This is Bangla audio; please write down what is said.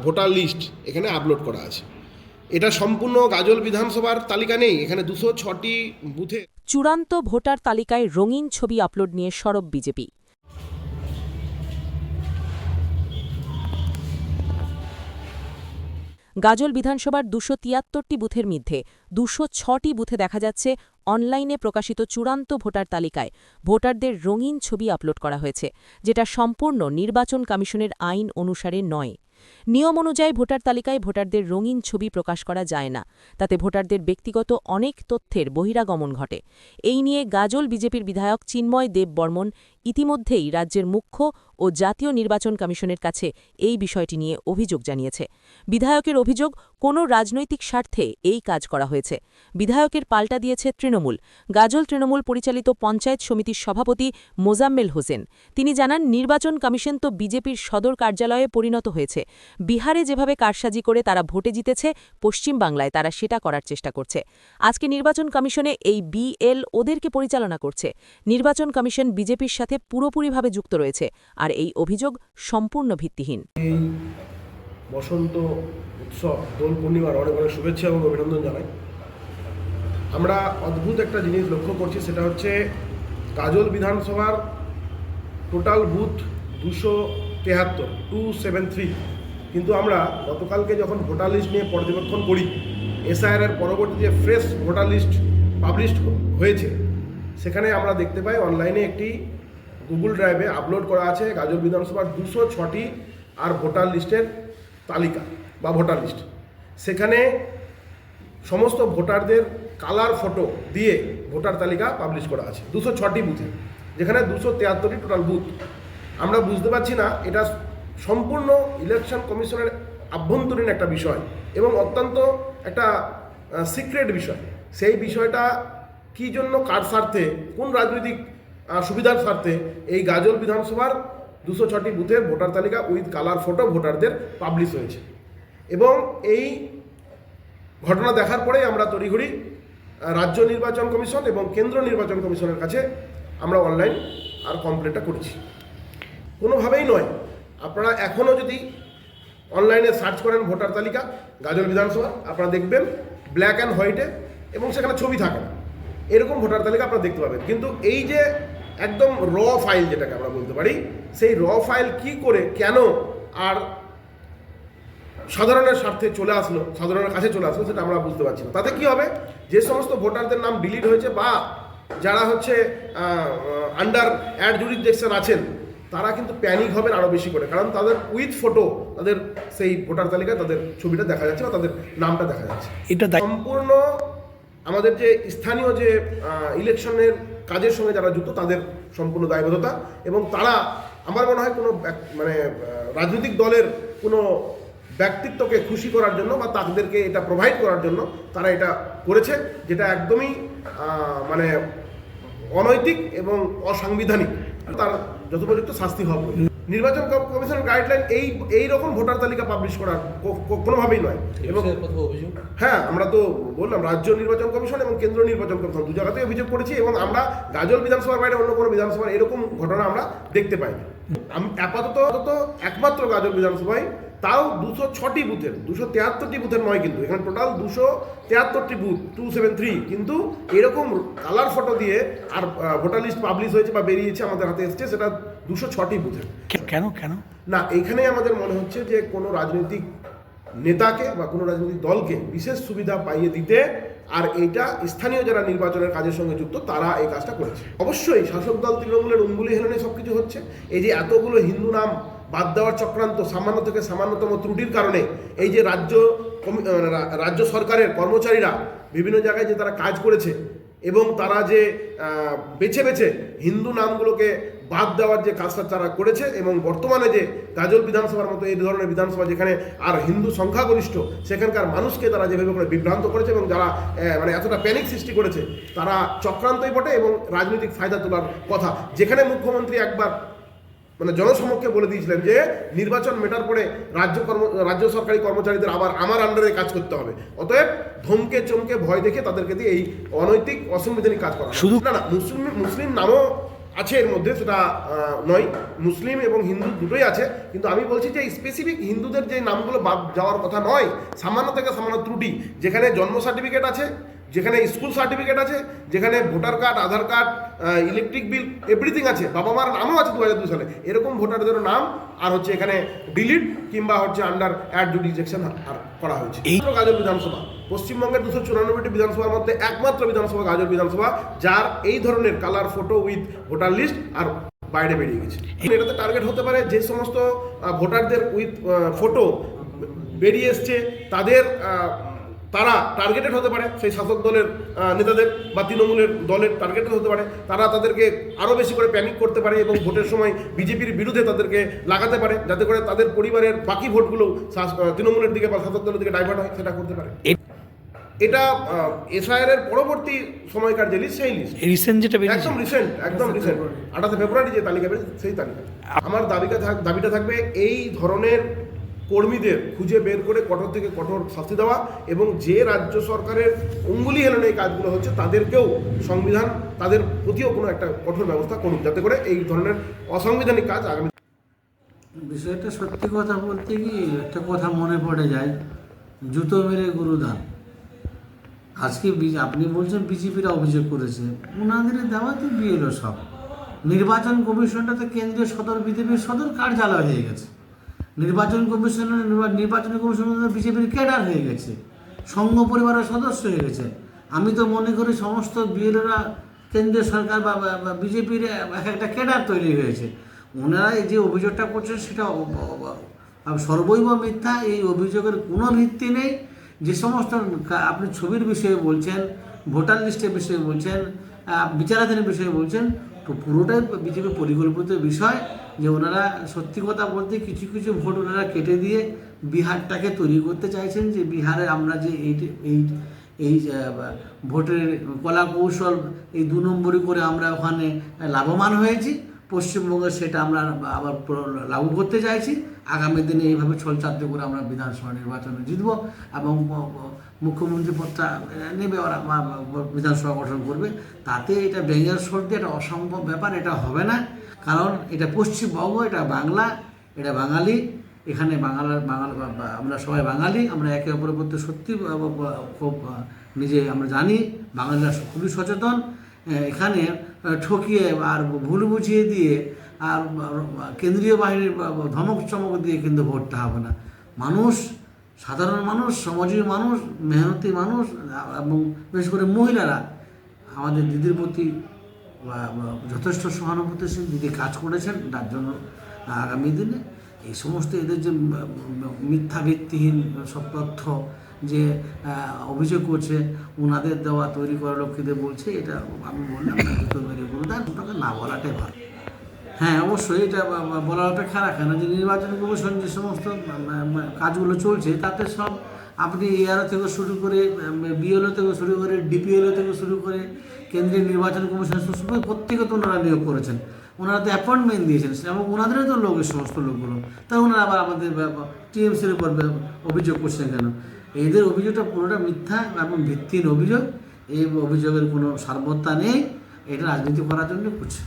ভোটার লিস্ট এখানে আপলোড করা আছে। এটা সম্পূর্ণ গাজল বিধানসভার তালিকা নেই, এখানে 206টি বুথে চূড়ান্ত ভোটার তালিকায় রঙিন ছবি আপলোড নিয়ে সরব বিজেপি। গাজল বিধানসভার 273টি বুথের মধ্যে 206টি বুথে দেখা যাচ্ছে অনলাইনে প্রকাশিত চূড়ান্ত ভোটার তালিকায় ভোটারদের রঙিন ছবি আপলোড করা হয়েছে, যেটা সম্পূর্ণ নির্বাচন কমিশনের আইন অনুসারে নয়। নিয়ম অনুযায়ী ভোটার তালিকায় ভোটারদের রঙিন ছবি প্রকাশ করা যায় না, তাতে ভোটারদের ব্যক্তিগত অনেক তথ্যের বহিরাগমন ঘটে। এই নিয়ে গাজল বিজেপির বিধায়ক চিন্ময় দেব বর্মন ইতিমধ্যেই রাজ্যের মুখ্য ও জাতীয় নির্বাচন কমিশনের কাছে এই বিষয়টি নিয়ে অভিযোগ জানিয়েছে। বিধায়কের অভিযোগ, কোনো রাজনৈতিক স্বার্থে এই কাজ করা হয়েছে। বিধায়কের পাল্টা দিয়েছে তৃণমূল। গাজল তৃণমূল পরিচালিত পঞ্চায়েত সমিতির সভাপতি মোজাম্মেল হোসেন। তিনি জানান, নির্বাচন কমিশন তো বিজেপির সদর কার্যালয়ে পরিণত হয়েছে। বিহারে যেভাবে কারসাজি করে তারা ভোটে জিতেছে, পশ্চিম বাংলায় তারা সেটা করার চেষ্টা করছে। আজকে নির্বাচন কমিশনে এই বিএল ওদেরকে পরিচালনা করছে। নির্বাচন কমিশন বিজেপির সাথে পুরোপুরিভাবে যুক্ত রয়েছে, আর এই অভিযোগ সম্পূর্ণ ভিত্তিহীন। এই বসন্ত উৎসব দোল পূর্ণিমার অনেক অনেক শুভেচ্ছা এবং অভিনন্দন জানাই। আমরা অদ্ভুত একটা জিনিস লক্ষ্য করছি, সেটা হচ্ছে গাজল বিধানসভার টোটাল বুথ 273, কিন্তু আমরা গতকালকে যখন ভোটার লিস্ট নিয়ে পর্যবেক্ষণ করি, এসআইআর পরবর্তী যে ফ্রেশ ভোটার লিস্ট পাবলিশ হয়েছে, সেখানে আমরা দেখতে পাই অনলাইনে একটি গুগল ড্রাইভে আপলোড করা আছে গাজল বিধানসভার 206টি আর ভোটার লিস্টের তালিকা বা ভোটার লিস্ট। সেখানে সমস্ত ভোটারদের কালার ফটো দিয়ে ভোটার তালিকা পাবলিশ করা আছে 206টি বুথে, যেখানে 273টি টোটাল বুথ। আমরা বুঝতে পারছি না, এটা সম্পূর্ণ ইলেকশন কমিশনের আভ্যন্তরীণ একটা বিষয় এবং অত্যন্ত একটা সিক্রেট বিষয়। সেই বিষয়টা কী জন্য, কার স্বার্থে, কোন রাজনৈতিক সুবিধার স্বার্থে এই গাজল বিধানসভার 206টি বুথের ভোটার তালিকা উইথ কালার ফটো ভোটারদের পাবলিশ হয়েছে। এবং এই ঘটনা দেখার পরেই আমরা তড়িঘড়ি রাজ্য নির্বাচন কমিশন এবং কেন্দ্র নির্বাচন কমিশনের কাছে আমরা অনলাইন আর কমপ্লেনটা করেছি। কোনোভাবেই নয়, আপনারা এখনও যদি অনলাইনে সার্চ করেন ভোটার তালিকা গাজল বিধানসভা, আপনারা দেখবেন ব্ল্যাক অ্যান্ড হোয়াইটে এবং সেখানে ছবি থাকে না, এরকম ভোটার তালিকা আপনারা দেখতে পাবেন। কিন্তু এই যে একদম র ফাইল যেটাকে আমরা বলতে পারি, সেই র ফাইল কি করে, কেন আর সাধারণের স্বার্থে চলে আসলো, সাধারণের কাছে চলে আসলো, সেটা আমরা বুঝতে পারছি না। তাতে কি হবে, যে সমস্ত ভোটারদের নাম ডিলিট হয়েছে বা যারা হচ্ছে আন্ডার অ্যাড জুরিসডিকশন আছেন, তারা কিন্তু প্যানিক হবেন আরও বেশি করে, কারণ তাদের উইথ ফটো তাদের সেই ভোটার তালিকায় তাদের ছবিটা দেখা যাচ্ছে বা তাদের নামটা দেখা যাচ্ছে। এটা সম্পূর্ণ আমাদের যে স্থানীয় যে ইলেকশনের কাজের সঙ্গে যারা যুক্ত, তাদের সম্পূর্ণ দায়বদ্ধতা। এবং তারা, আমার মনে হয়, কোনো মানে রাজনৈতিক দলের কোনো ব্যক্তিত্বকে খুশি করার জন্য বা তাদেরকে এটা প্রোভাইড করার জন্য তারা এটা করেছে, যেটা একদমই মানে অনৈতিক এবং অসাংবিধানিক। তার যথোপযুক্ত শাস্তি হবে। নির্বাচন কমিশনের গাইডলাইন এই রকম ভোটার তালিকা পাবলিশ করার কোনোভাবেই নয়। এবং হ্যাঁ, আমরা তো বললাম রাজ্য নির্বাচন কমিশন এবং কেন্দ্র নির্বাচন কমিশন দু জায়গাতেই অভিযোগ করেছি, এবং আমরা গাজল বিধানসভার বাইরে অন্য কোনো বিধানসভার এরকম ঘটনা আমরা দেখতে পাইনি। আপাতত একমাত্র গাজল বিধানসভায়, তাও 206টি বুথের, 273টি বুথের নয়, কিন্তু এখানে টোটাল 273টি বুথ 273, কিন্তু এরকম কালার ফটো দিয়ে আর ভোটার লিস্ট পাবলিশ হয়েছে বা বেরিয়েছে, আমাদের হাতে এসছে, সেটা 206টি বুথের। কেন না, এইখানেই আমাদের মনে হচ্ছে যে কোনো রাজনৈতিক নেতাকে বা কোনো রাজনৈতিক দলকে বিশেষ সুবিধা পাইয়ে দিতে, আর এইটা স্থানীয় যারা নির্বাচনের কাজের সঙ্গে যুক্ত তারা এই কাজটা করেছে। অবশ্যই শাসক দল তৃণমূলের অঙ্গুলি হেলনে সব কিছু হচ্ছে। এই যে এতগুলো হিন্দু নাম বাদ দেওয়ার চক্রান্ত, সামান্য থেকে সামান্যতম ত্রুটির কারণে এই যে রাজ্য সরকারের কর্মচারীরা বিভিন্ন জায়গায় যে তারা কাজ করেছে এবং তারা যে বেছে বেছে হিন্দু নামগুলোকে বাদ দেওয়ার যে কাজটা তারা করেছে, এবং বর্তমানে যে গাজল বিধানসভার মতো এই ধরনের বিধানসভা যেখানে আর হিন্দু সংখ্যাগরিষ্ঠ, সেখানকার মানুষকে তারা যেভাবে করে বিভ্রান্ত করেছে এবং যারা মানে এতটা প্যানিক সৃষ্টি করেছে, তারা চক্রান্তই বটে এবং রাজনৈতিক ফায়দা তোলার কথা। যেখানে মুখ্যমন্ত্রী একবার মানে জনসমক্ষে বলে দিয়েছিলেন যে নির্বাচন মেটার পরে রাজ্য সরকারি কর্মচারীদের আবার আমার আন্ডারে কাজ করতে হবে। অতএব ধমকে চমকে ভয় দেখে তাদেরকে দিয়ে এই অনৈতিক অসাংবিধানিক কাজ করা। শুধু না, মুসলিম নামও আছে এর মধ্যে, সেটা নয়, মুসলিম এবং হিন্দু দুটোই আছে। কিন্তু আমি বলছি যে স্পেসিফিক হিন্দুদের যে নামগুলো বাদ যাওয়ার কথা নয়, সামান্য থেকে সামান্য ত্রুটি, যেখানে জন্ম সার্টিফিকেট আছে, যেখানে স্কুল সার্টিফিকেট আছে, যেখানে ভোটার কার্ড, আধার কার্ড, ইলেকট্রিক বিল, এভরিথিং আছে, বাবা মার নামও আছে 2002 সালে, এরকম ভোটারদের নাম আর হচ্ছে এখানে ডিলিট কিংবা হচ্ছে আন্ডার অ্যাডজুডিকেশন আর করা হয়েছে। এই গাজল বিধানসভা পশ্চিমবঙ্গের 294টি বিধানসভার মধ্যে একমাত্র বিধানসভা গাজল বিধানসভা, যার এই ধরনের colour photo with voter list আর বাইরে বেরিয়ে গেছে। এটাতে টার্গেট হতে পারে যে সমস্ত ভোটারদের উইথ ফটো বেরিয়ে এসছে, তারা টার্গেটেড হতে পারে, সেই শাসক দলের নেতাদের বা তৃণমূলের দলের টার্গেটেড হতে পারে, তারা তাদেরকে আরও বেশি করে প্যানিক করতে পারে এবং ভোটের সময় বিজেপির বিরুদ্ধে তাদেরকে লাগাতে পারে, যাতে করে তাদের পরিবারের বাকি ভোটগুলো তৃণমূলের দিকে বা শাসক দলের দিকে ডাইভার্ট হয়, সেটা করতে পারে। এটা এসআইআর এর পরবর্তী সময়কার যে লিস্ট, সেই লিস্ট রিসেন্ট যেটা একদম রিসেন্ট 28 ফেব্রুয়ারি যে তালিকা বেরিয়েছে, সেই তালিকা। আমার দাবিটা থাকবে এই ধরনের কর্মীদের খুঁজে বের করে কঠোর থেকে কঠোর শাস্তি দেওয়া, এবং যে রাজ্য সরকারের অঙ্গুলি হেলনে এই কাজগুলো হচ্ছে তাদেরকেও সংবিধান তাদের প্রতিও কোনো একটা কঠোর ব্যবস্থা করুক, যাতে করে এই ধরনের অসাংবিধানিক কাজ আগামী। বিষয়টা সত্যি কথা বলতে কি একটা কথা মনে পড়ে যায়, জুতো মেরে গুরুদান। আজকে আপনি বলছেন বিজেপিরা অভিযোগ করেছে, ওনাদের দেওয়াতে বিএলও সব। নির্বাচন কমিশনটা তো কেন্দ্রীয় সদর বিজেপির সদর কার্যালয় হয়ে গেছে। নির্বাচন কমিশন বিজেপির ক্যাডার হয়ে গেছে, সংঘ পরিবারের সদস্য হয়ে গেছে। আমি তো মনে করি সমস্ত বিএলওরা কেন্দ্রীয় সরকার বা বিজেপির এক একটা ক্যাডার তৈরি হয়েছে। ওনারা এই যে অভিযোগটা করছেন সেটা সর্বৈব মিথ্যা, এই অভিযোগের কোনো ভিত্তি নেই। যে সমস্ত আপনি ছবির বিষয়ে বলছেন, ভোটার লিস্টের বিষয়ে বলছেন, বিচারাধীনের বিষয়ে বলছেন, তো পুরোটাই বিজেপি পরিকল্পিত বিষয়। যে ওনারা সত্যি কথা বলতে কিছু কিছু ভোট ওনারা কেটে দিয়ে বিহারটাকে তৈরি করতে চাইছেন, যে বিহারে আমরা যে এই ভোটের কলা কৌশল এই 2 নম্বরই করে আমরা ওখানে লাভবান হয়েছি, পশ্চিমবঙ্গে সেটা আমরা আবার লাগু করতে চাইছি। আগামী দিনে এইভাবে ছলচাতুরি করে আমরা বিধানসভা নির্বাচনে জিতব এবং মুখ্যমন্ত্রী পদটা নেবে, ওরা বিধানসভা গঠন করবে। তাতে এটা ব্যঙ্গের সর্দি, এটা অসম্ভব ব্যাপার, এটা হবে না। কারণ এটা পশ্চিমবঙ্গ, এটা বাংলা, এটা বাঙালি, এখানে আমরা সবাই বাঙালি, আমরা একে অপরের প্রতি সত্যি খুব নিজে আমরা জানি, বাঙালিরা খুবই সচেতন। এখানে ঠকিয়ে আর ভুল বুঝিয়ে দিয়ে আর কেন্দ্রীয় বাহিনীর ধমক চমক দিয়ে কিন্তু ভোটটা হবে না। মানুষ, সাধারণ মানুষ, সমাজের মানুষ, মেহনতি মানুষ এবং বিশেষ করে মহিলারা আমাদের দিদির প্রতি যথেষ্ট সহানুভূতিশীল, দিদি কাজ করেছেন, তার জন্য আগামী দিনে এই সমস্ত এদের যে মিথ্যা ভিত্তিহীন সব তথ্য যে অভিযোগ করছে, ওনাদের দেওয়া তৈরি করা লক্ষ্মীদের বলছে, এটা আমি বললাম জুতো মেরে গুরুদান, ওটাকে না বলাটাই ভালো। হ্যাঁ, অবশ্যই এটা বলার অপেক্ষা রাখে না যে নির্বাচন কমিশন যে সমস্ত কাজগুলো চলছে তাতে সব আপনি এআরও থেকে শুরু করে বিএলও থেকে শুরু করে ডিপিএলও থেকে শুরু করে কেন্দ্রীয় নির্বাচন কমিশন প্রত্যেকে তো ওনারা নিয়োগ করেছেন, ওনারা তো অ্যাপয়েন্টমেন্ট দিয়েছেন এবং ওনাদেরও তো লোক, এই সমস্ত লোকগুলো, তাই ওনারা আবার আমাদের টিএমসির উপর অভিযোগ করছেন কেন? এদের অভিযোগটা পুরোটা মিথ্যা এবং ভিত্তিহীন অভিযোগ। এই অভিযোগের কোনো সারবত্তা নেই, এটা রাজনীতি করার জন্য করছে।